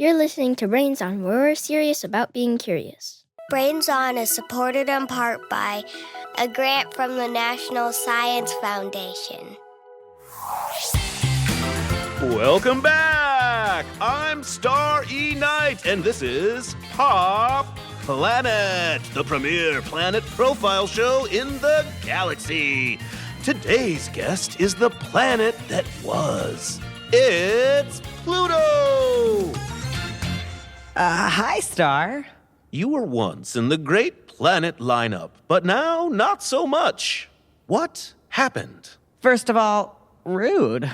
You're listening to Brains On, where we're serious about being curious. Brains On is supported in part by a grant from the National Science Foundation. Welcome back! I'm Star E. Knight, and this is Pop Planet, the premier planet profile show in the galaxy. Today's guest is the planet that was. It's Pluto! Hi, Star. You were once in the Great Planet lineup, but now not so much. What happened? First of all, rude.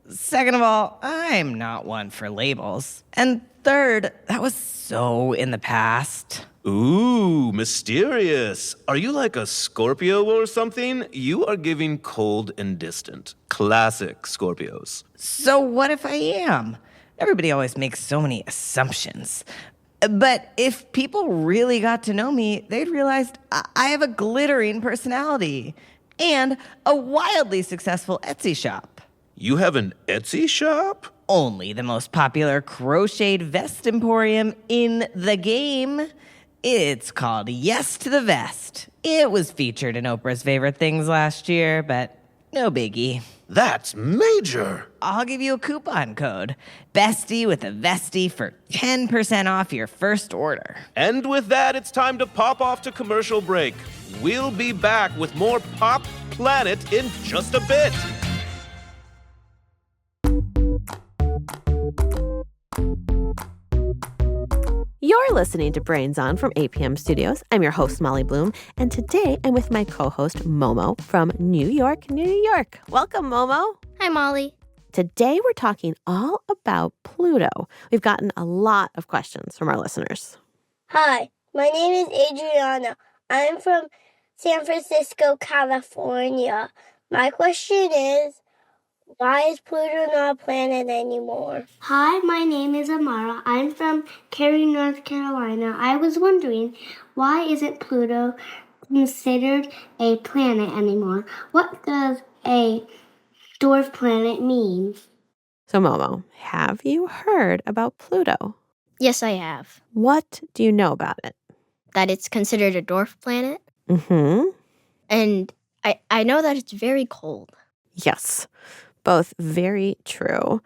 Second of all, I'm not one for labels. And third, that was so in the past. Ooh, mysterious. Are you like a Scorpio or something? You are giving cold and distant. Classic Scorpios. So what if I am? Everybody always makes so many assumptions. But if people really got to know me, they'd realize I have a glittering personality and a wildly successful Etsy shop. You have an Etsy shop? Only the most popular crocheted vest emporium in the game. It's called Yes to the Vest. It was featured in Oprah's Favorite Things last year, but no biggie. That's major. I'll give you a coupon code. Bestie with a Vestie for 10% off your first order. And with that, it's time to pop off to commercial break. We'll be back with more Pop Planet in just a bit. You're listening to Brains On from APM Studios. I'm your host, Molly Bloom, and today I'm with my co-host, Momo, from New York, New York. Welcome, Momo. Hi, Molly. Today we're talking all about Pluto. We've gotten a lot of questions from our listeners. Hi, my name is Adriana. I'm from San Francisco, California. My question is, why is Pluto not a planet anymore? Hi, my name is Amara. I'm from Cary, North Carolina. I was wondering, why isn't Pluto considered a planet anymore? What does a dwarf planet mean? So, Momo, have you heard about Pluto? Yes, I have. What do you know about it? That it's considered a dwarf planet. Mm-hmm. And I know that it's very cold. Yes, both very true.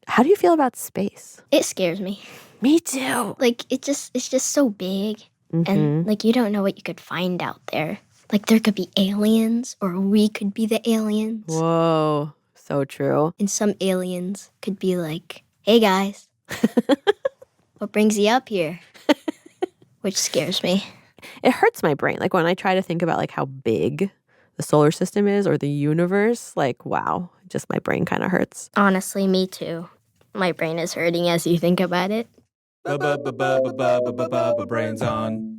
How do you feel about space? It scares me. Me too. Like, it's just so big. Mm-hmm. And, like, you don't know what you could find out there. Like, there could be aliens, or we could be the aliens. Whoa, so true. And some aliens could be like, hey, guys, what brings you up here? Which scares me. It hurts my brain. Like, when I try to think about, like, how big the solar system is or the universe, like, wow, just my brain kind of hurts. Honestly, me too. My brain is hurting as you think about it. Brains on.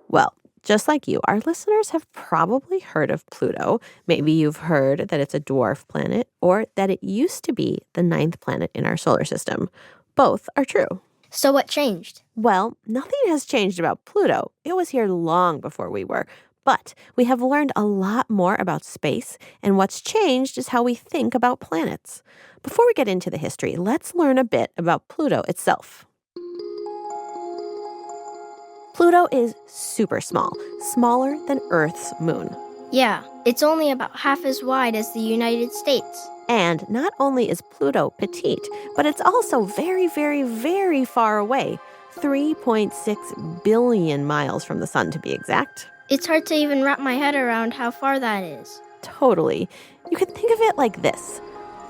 Well, just like you, our listeners have probably heard of Pluto. Maybe you've heard that it's a dwarf planet or that it used to be the 9th planet in our solar system. Both are true. So what changed? Well, nothing has changed about Pluto. It was here long before we were. But we have learned a lot more about space, and what's changed is how we think about planets. Before we get into the history, let's learn a bit about Pluto itself. Pluto is super small, smaller than Earth's moon. Yeah, it's only about half as wide as the United States. And not only is Pluto petite, but it's also very, very, very far away, 3.6 billion miles from the sun to be exact. It's hard to even wrap my head around how far that is. Totally. You can think of it like this.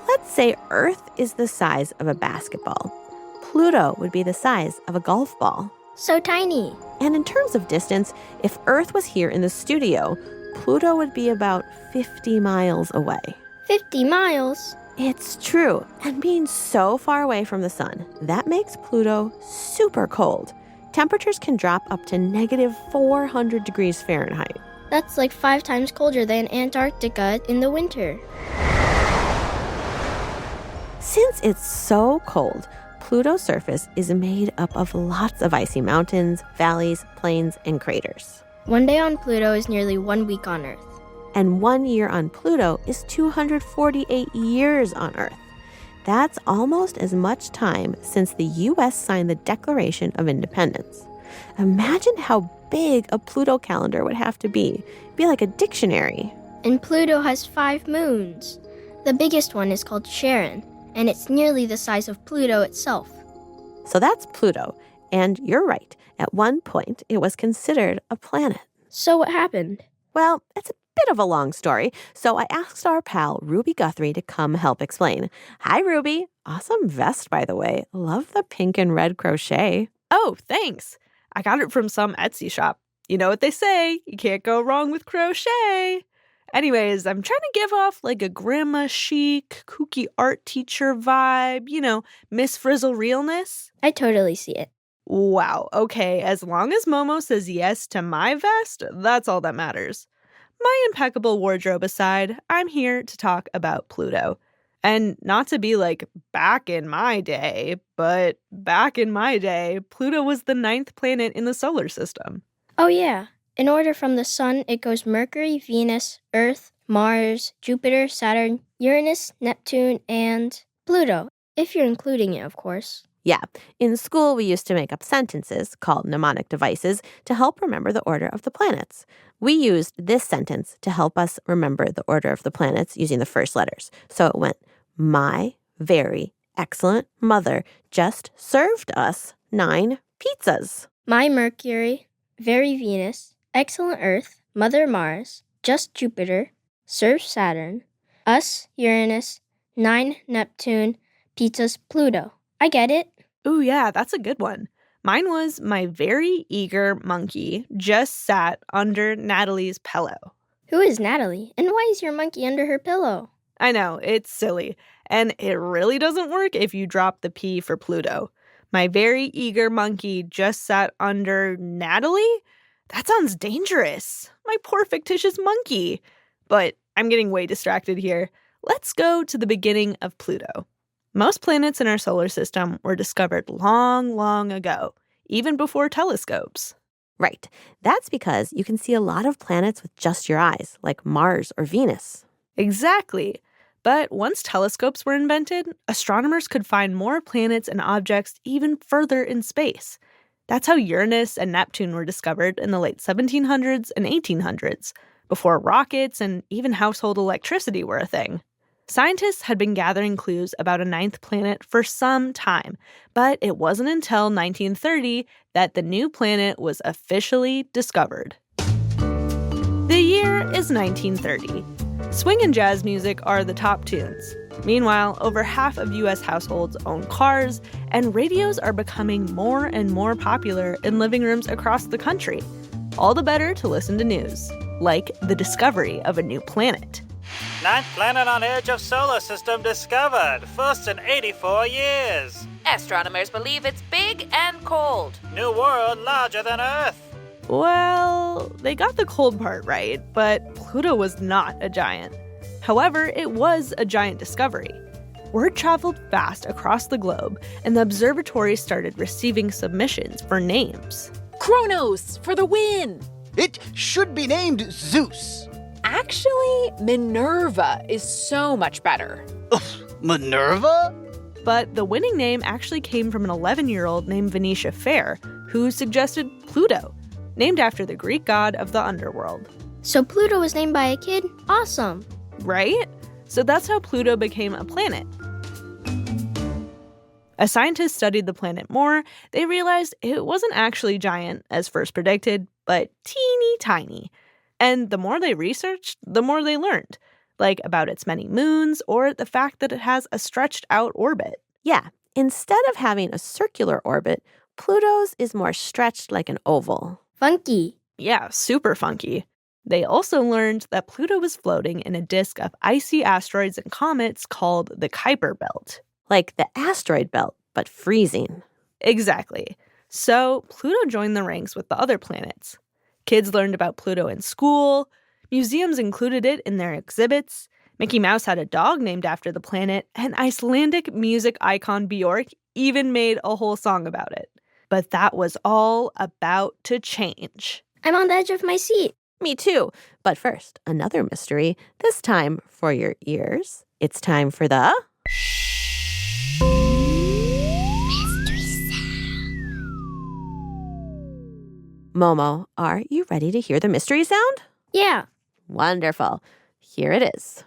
Let's say Earth is the size of a basketball. Pluto would be the size of a golf ball. So tiny. And in terms of distance, if Earth was here in the studio, Pluto would be about 50 miles away. 50 miles? It's true. And being so far away from the sun, that makes Pluto super cold. Temperatures can drop up to negative 400 degrees Fahrenheit. That's like 5 times colder than Antarctica in the winter. Since it's so cold, Pluto's surface is made up of lots of icy mountains, valleys, plains, and craters. One day on Pluto is nearly 1 week on Earth. And 1 year on Pluto is 248 years on Earth. That's almost as much time since the U.S. signed the Declaration of Independence. Imagine how big a Pluto calendar would have to be. It'd be like a dictionary. And Pluto has 5 moons. The biggest one is called Charon, and it's nearly the size of Pluto itself. So that's Pluto. And you're right. At one point, it was considered a planet. So what happened? Well, it's a bit of a long story, so I asked our pal Ruby Guthrie to come help explain. Hi, Ruby. Awesome vest, by the way. Love the pink and red crochet. Oh, thanks. I got it from some Etsy shop. You know what they say, you can't go wrong with crochet. Anyways, I'm trying to give off like a grandma chic, kooky art teacher vibe, Miss Frizzle realness. I totally see it. Wow, okay, as long as Momo says yes to my vest, that's all that matters. My impeccable wardrobe aside, I'm here to talk about Pluto. And not to be like back in my day, but back in my day, Pluto was the 9th planet in the solar system. Oh yeah. In order from the Sun, it goes Mercury, Venus, Earth, Mars, Jupiter, Saturn, Uranus, Neptune, and Pluto. If you're including it, of course. Yeah, in school we used to make up sentences called mnemonic devices to help remember the order of the planets. We used this sentence to help us remember the order of the planets using the first letters. So it went, my very excellent mother just served us 9 pizzas. My Mercury, very Venus, excellent Earth, Mother Mars, just Jupiter, serve Saturn, us Uranus, 9 Neptune, pizzas Pluto. I get it. Ooh, yeah, that's a good one. Mine was my very eager monkey just sat under Natalie's pillow. Who is Natalie? And why is your monkey under her pillow? I know, it's silly. And it really doesn't work if you drop the P for Pluto. My very eager monkey just sat under Natalie? That sounds dangerous. My poor fictitious monkey. But I'm getting way distracted here. Let's go to the beginning of Pluto. Most planets in our solar system were discovered long, long ago, even before telescopes. Right. That's because you can see a lot of planets with just your eyes, like Mars or Venus. Exactly. But once telescopes were invented, astronomers could find more planets and objects even further in space. That's how Uranus and Neptune were discovered in the late 1700s and 1800s, before rockets and even household electricity were a thing. Scientists had been gathering clues about a 9th planet for some time, but it wasn't until 1930 that the new planet was officially discovered. The year is 1930. Swing and jazz music are the top tunes. Meanwhile, over half of U.S. households own cars, and radios are becoming more and more popular in living rooms across the country. All the better to listen to news, like the discovery of a new planet. 9th planet on edge of solar system discovered. First in 84 years. Astronomers believe it's big and cold. New world larger than Earth. Well, they got the cold part right, but Pluto was not a giant. However, it was a giant discovery. Word traveled fast across the globe, and the observatory started receiving submissions for names. Kronos for the win! It should be named Zeus. Actually, Minerva is so much better. Minerva? But the winning name actually came from an 11-year-old named Venetia Fair, who suggested Pluto, named after the Greek god of the underworld. So Pluto was named by a kid? Awesome. Right? So that's how Pluto became a planet. As scientists studied the planet more, they realized it wasn't actually giant, as first predicted, but teeny tiny. And the more they researched, the more they learned, like about its many moons or the fact that it has a stretched out orbit. Yeah, instead of having a circular orbit, Pluto's is more stretched like an oval. Funky. Yeah, super funky. They also learned that Pluto was floating in a disk of icy asteroids and comets called the Kuiper Belt. Like the asteroid belt, but freezing. Exactly. So Pluto joined the ranks with the other planets. Kids learned about Pluto in school. Museums included it in their exhibits. Mickey Mouse had a dog named after the planet, and Icelandic music icon Björk even made a whole song about it. But that was all about to change. I'm on the edge of my seat. Me too. But first, another mystery, this time for your ears. It's time for the... Shh. Momo, are you ready to hear the mystery sound? Yeah. Wonderful. Here it is.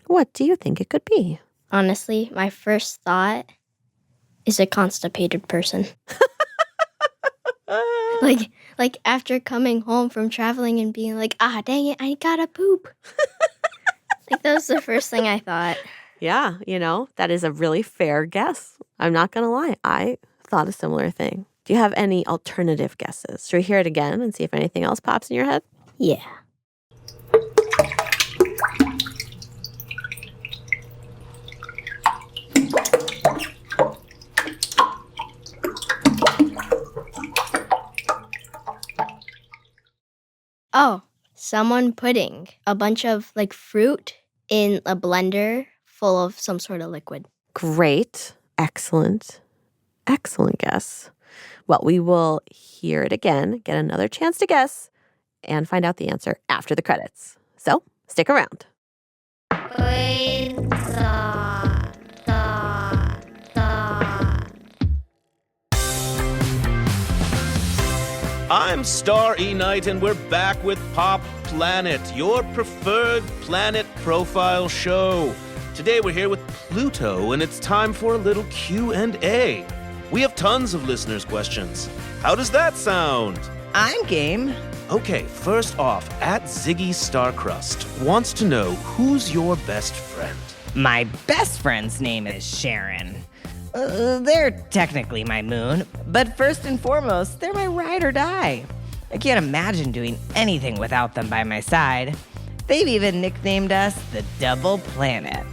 What do you think it could be? Honestly, my first thought is a constipated person. Like after coming home from traveling and being like, dang it, I gotta poop. Like that was the first thing I thought. Yeah, that is a really fair guess. I'm not going to lie. I thought a similar thing. Do you have any alternative guesses? Should we hear it again and see if anything else pops in your head? Yeah. Oh, someone putting a bunch of fruit in a blender full of some sort of liquid. Great. Excellent guess. Well, we will hear it again, get another chance to guess, and find out the answer after the credits. So, stick around. I'm Star E Knight, and we're back with Pop Planet, your preferred planet profile show. Today we're here with Pluto, and it's time for a little Q&A. We have tons of listeners' questions. How does that sound? I'm game. Okay, first off, @Ziggy Starcrust wants to know who's your best friend. My best friend's name is Sharon. They're technically my moon, but first and foremost, they're my ride or die. I can't imagine doing anything without them by my side. They've even nicknamed us the Double Planet.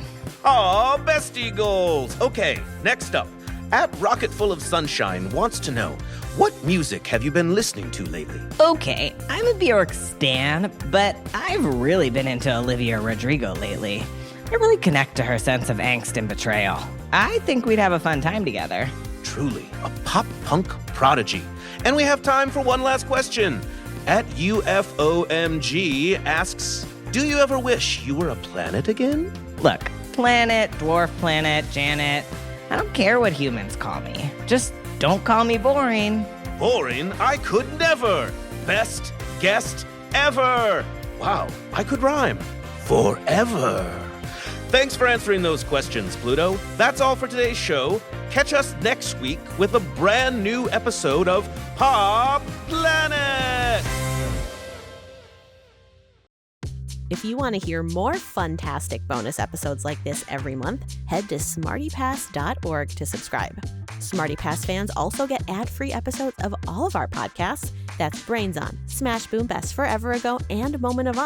Aw, bestie goals. Okay, next up, @Rocketful of Sunshine wants to know, what music have you been listening to lately? Okay, I'm a Bjork stan, but I've really been into Olivia Rodrigo lately. I really connect to her sense of angst and betrayal. I think we'd have a fun time together. Truly, a pop-punk prodigy. And we have time for one last question. @UFOMG asks, do you ever wish you were a planet again? Look, planet, dwarf planet, Janet, I don't care what humans call me. Just don't call me boring. Boring? I could never. Best guest ever. Wow, I could rhyme. Forever. Thanks for answering those questions, Pluto. That's all for today's show. Catch us next week with a brand new episode of Pop Planet! If you want to hear more fun-tastic bonus episodes like this every month, head to smartypass.org to subscribe. SmartyPass fans also get ad-free episodes of all of our podcasts. That's Brains On, Smash Boom, Best Forever Ago, and Moment of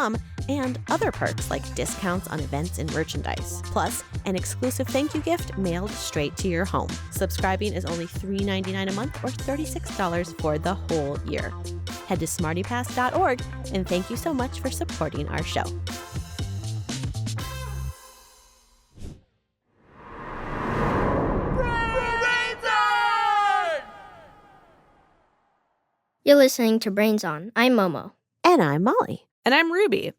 and other perks like discounts on events and merchandise. Plus, an exclusive thank you gift mailed straight to your home. Subscribing is only $3.99 a month or $36 for the whole year. Head to smartypass.org, and thank you so much for supporting our show. You're listening to Brains On. I'm Momo. And I'm Molly. And I'm Ruby.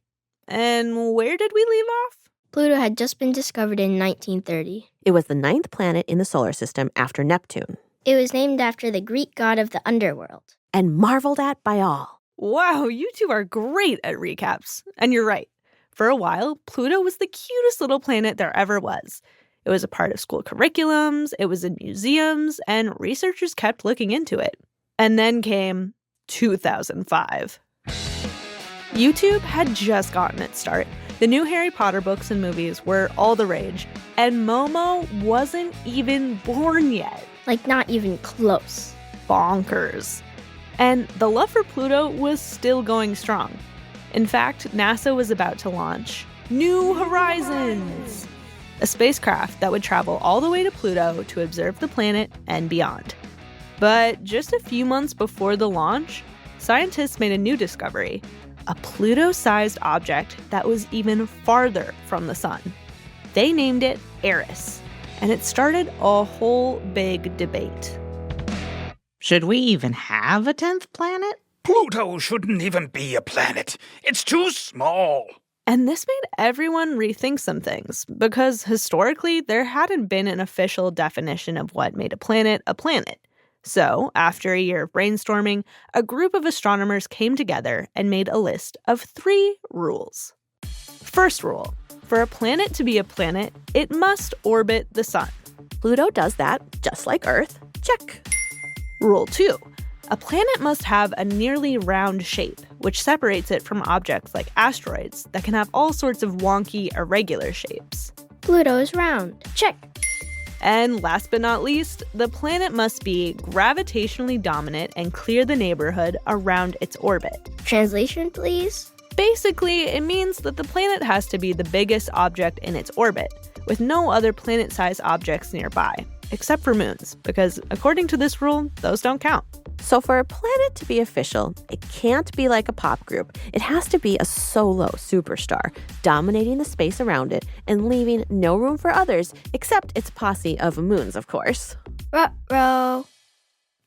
And where did we leave off? Pluto had just been discovered in 1930. It was the 9th planet in the solar system after Neptune. It was named after the Greek god of the underworld. And marveled at by all. Wow, you two are great at recaps. And you're right. For a while, Pluto was the cutest little planet there ever was. It was a part of school curriculums, it was in museums, and researchers kept looking into it. And then came 2005. YouTube had just gotten its start. The new Harry Potter books and movies were all the rage, and Momo wasn't even born yet. Like, not even close. Bonkers. And the love for Pluto was still going strong. In fact, NASA was about to launch New Horizons, a spacecraft that would travel all the way to Pluto to observe the planet and beyond. But just a few months before the launch, scientists made a new discovery, a Pluto-sized object that was even farther from the sun. They named it Eris, and it started a whole big debate. Should we even have a 10th planet? Pluto shouldn't even be a planet. It's too small. And this made everyone rethink some things, because historically, there hadn't been an official definition of what made a planet a planet. So, after a year of brainstorming, a group of astronomers came together and made a list of 3 rules. First rule, for a planet to be a planet, it must orbit the sun. Pluto does that, just like Earth. Check. Rule 2, a planet must have a nearly round shape, which separates it from objects like asteroids that can have all sorts of wonky, irregular shapes. Pluto is round. Check. And last but not least, the planet must be gravitationally dominant and clear the neighborhood around its orbit. Translation, please? Basically, it means that the planet has to be the biggest object in its orbit, with no other planet-sized objects nearby, except for moons, because according to this rule, those don't count. So for a planet to be official, it can't be like a pop group. It has to be a solo superstar, dominating the space around it and leaving no room for others except its posse of moons, of course. Ruh-roh.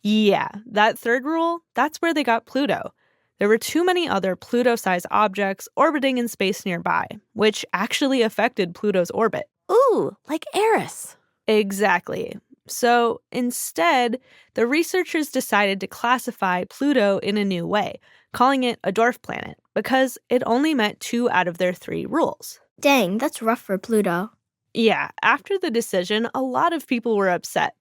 Yeah, that third rule, that's where they got Pluto. There were too many other Pluto-sized objects orbiting in space nearby, which actually affected Pluto's orbit. Ooh, like Eris. Exactly. So instead, the researchers decided to classify Pluto in a new way, calling it a dwarf planet, because it only met 2 out of their 3 rules. Dang, that's rough for Pluto. Yeah, after the decision, a lot of people were upset,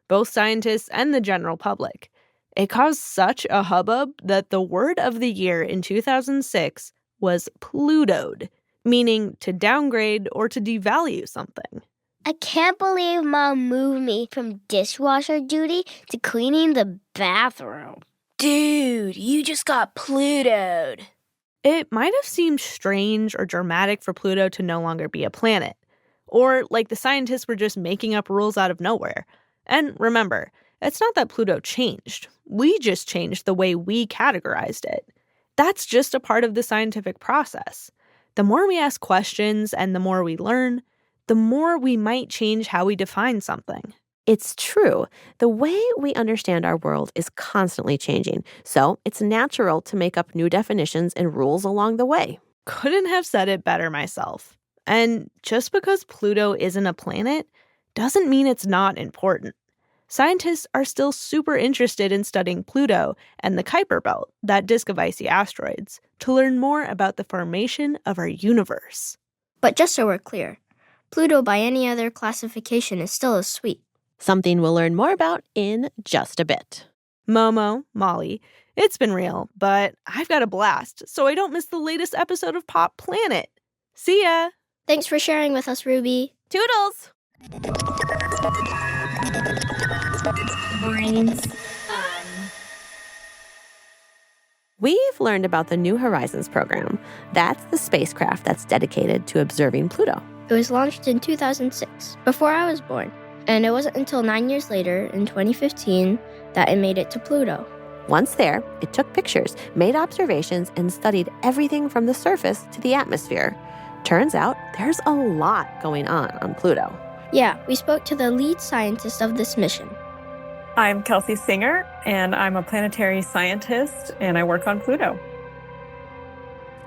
both scientists and the general public. It caused such a hubbub that the word of the year in 2006 was Plutoed, meaning to downgrade or to devalue something. I can't believe Mom moved me from dishwasher duty to cleaning the bathroom. Dude, you just got Plutoed. It might have seemed strange or dramatic for Pluto to no longer be a planet, or like the scientists were just making up rules out of nowhere. And remember, it's not that Pluto changed. We just changed the way we categorized it. That's just a part of the scientific process. The more we ask questions and the more we learn, the more we might change how we define something. It's true. The way we understand our world is constantly changing, so it's natural to make up new definitions and rules along the way. Couldn't have said it better myself. And just because Pluto isn't a planet doesn't mean it's not important. Scientists are still super interested in studying Pluto and the Kuiper Belt, that disk of icy asteroids, to learn more about the formation of our universe. But just so we're clear, Pluto by any other classification is still a sweet. Something we'll learn more about in just a bit. Momo, Molly, it's been real, but I've got a blast, so I don't miss the latest episode of Pop Planet. See ya! Thanks for sharing with us, Ruby. Toodles! Brains. We've learned about the New Horizons program. That's the spacecraft that's dedicated to observing Pluto. It was launched in 2006, before I was born. And it wasn't until 9 years later, in 2015, that it made it to Pluto. Once there, it took pictures, made observations, and studied everything from the surface to the atmosphere. Turns out, there's a lot going on Pluto. Yeah, we spoke to the lead scientist of this mission. I'm Kelsi Singer, and I'm a planetary scientist, and I work on Pluto.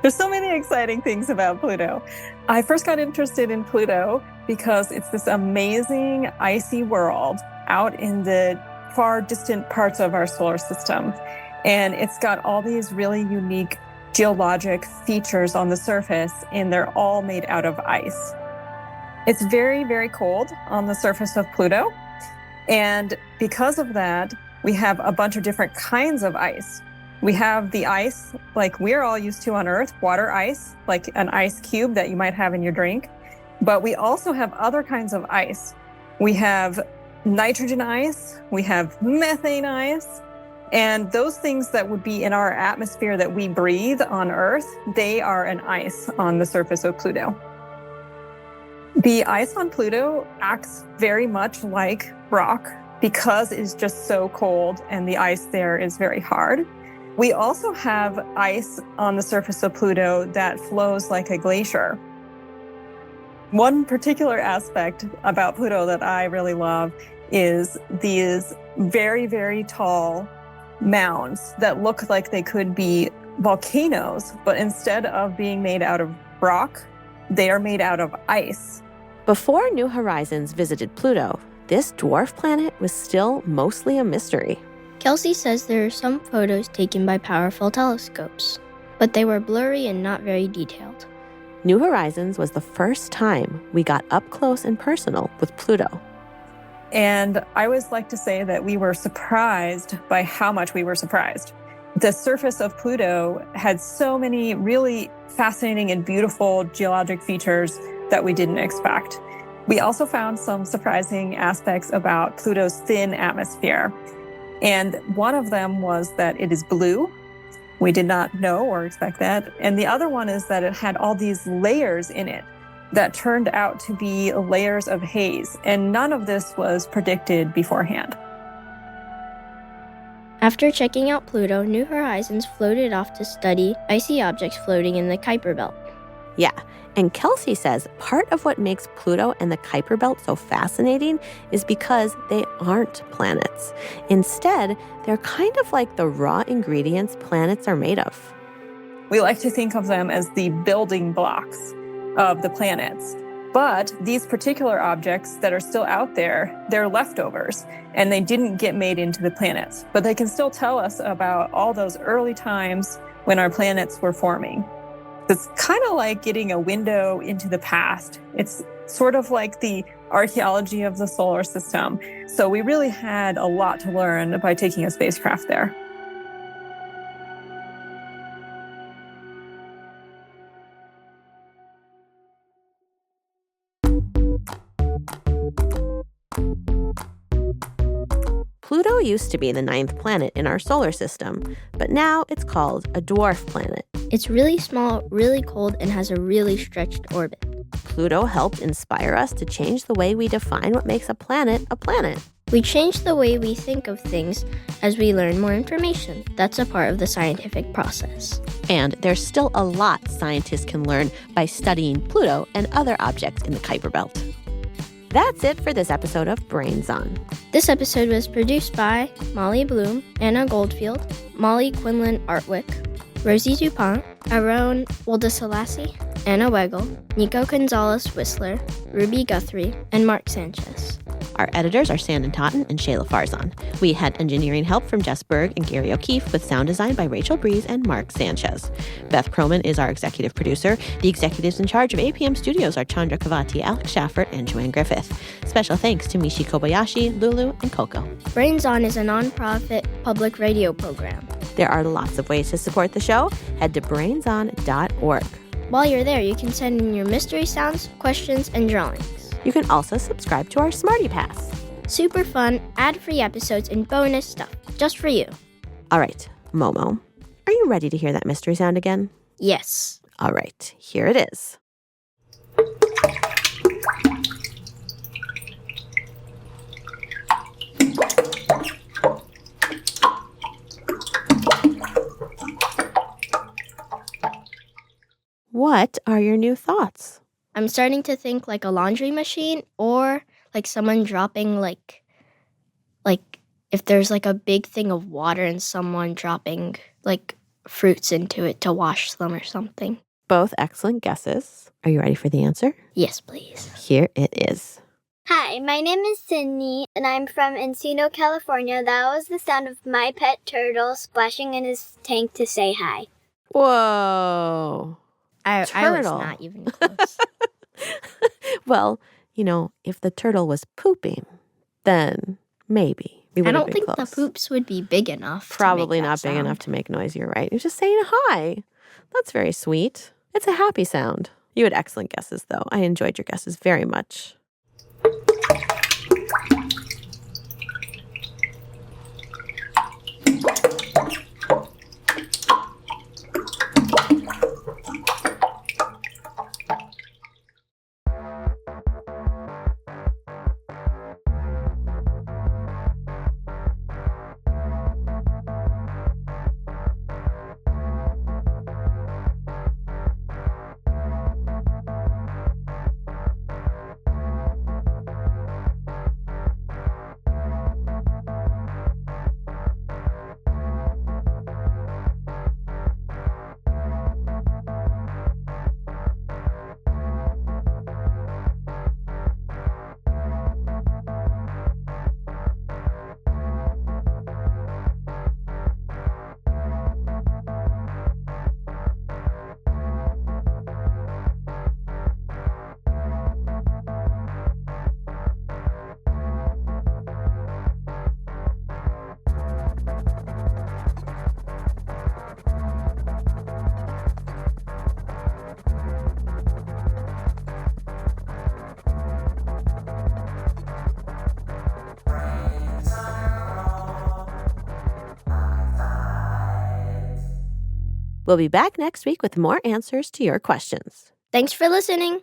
There's so many exciting things about Pluto. I first got interested in Pluto because it's this amazing icy world out in the far distant parts of our solar system. And it's got all these really unique geologic features on the surface, and they're all made out of ice. It's very, very cold on the surface of Pluto. And because of that, we have a bunch of different kinds of ice. We have the ice like we're all used to on Earth, water ice, like an ice cube that you might have in your drink. But we also have other kinds of ice. We have nitrogen ice, we have methane ice, and those things that would be in our atmosphere that we breathe on Earth, they are an ice on the surface of Pluto. The ice on Pluto acts very much like rock because it's just so cold and the ice there is very hard. We also have ice on the surface of Pluto that flows like a glacier. One particular aspect about Pluto that I really love is these very, very tall mounds that look like they could be volcanoes, but instead of being made out of rock, they are made out of ice. Before New Horizons visited Pluto, this dwarf planet was still mostly a mystery. Kelsi says there are some photos taken by powerful telescopes, but they were blurry and not very detailed. New Horizons was the first time we got up close and personal with Pluto. And I always like to say that we were surprised by how much we were surprised. The surface of Pluto had so many really fascinating and beautiful geologic features that we didn't expect. We also found some surprising aspects about Pluto's thin atmosphere. And one of them was that it is blue. We did not know or expect that. And the other one is that it had all these layers in it that turned out to be layers of haze. And none of this was predicted beforehand. After checking out Pluto, New Horizons floated off to study icy objects floating in the Kuiper Belt. Yeah, and Kelsi says part of what makes Pluto and the Kuiper Belt so fascinating is because they aren't planets. Instead, they're kind of like the raw ingredients planets are made of. We like to think of them as the building blocks of the planets. But these particular objects that are still out there, they're leftovers, and they didn't get made into the planets. But they can still tell us about all those early times when our planets were forming. It's kind of like getting a window into the past. It's sort of like the archaeology of the solar system. So we really had a lot to learn by taking a spacecraft there. Pluto used to be the 9th planet in our solar system, but now it's called a dwarf planet. It's really small, really cold, and has a really stretched orbit. Pluto helped inspire us to change the way we define what makes a planet a planet. We change the way we think of things as we learn more information. That's a part of the scientific process. And there's still a lot scientists can learn by studying Pluto and other objects in the Kuiper Belt. That's it for this episode of Brains On. This episode was produced by Molly Bloom, Anna Goldfield, Molly Quinlan Artwick, Rosie DuPont, Aaron Woldeselassie, Anna Weigel, Nico Gonzalez Whistler, Ruby Guthrie, and Mark Sanchez. Our editors are Sandon Totten and Shayla Farzan. We had engineering help from Jess Berg and Gary O'Keefe, with sound design by Rachel Breeze and Mark Sanchez. Beth Croman is our executive producer. The executives in charge of APM Studios are Chandra Kavati, Alex Schaffert, and Joanne Griffith. Special thanks to Mishi Kobayashi, Lulu, and Coco. Brains On is a nonprofit public radio program. There are lots of ways to support the show. Head to brainson.org. While you're there, you can send in your mystery sounds, questions, and drawings. You can also subscribe to our Smarty Pass. Super fun, ad-free episodes, and bonus stuff, just for you. All right, Momo, are you ready to hear that mystery sound again? Yes. All right, here it is. What are your new thoughts? I'm starting to think like a laundry machine, or like someone dropping like if there's like a big thing of water and someone dropping like fruits into it to wash them or something. Both excellent guesses. Are you ready for the answer? Yes, please. Here it is. Hi, my name is Sydney, and I'm from Encino, California. That was the sound of my pet turtle splashing in his tank to say hi. Whoa. I was not even close. Well, you know, if the turtle was pooping, then maybe we would I have don't been think close. the poops would be big enough. Probably to make not that big sound. enough to make noise. You're right. You're just saying hi. That's very sweet. It's a happy sound. You had excellent guesses, though. I enjoyed your guesses very much. We'll be back next week with more answers to your questions. Thanks for listening.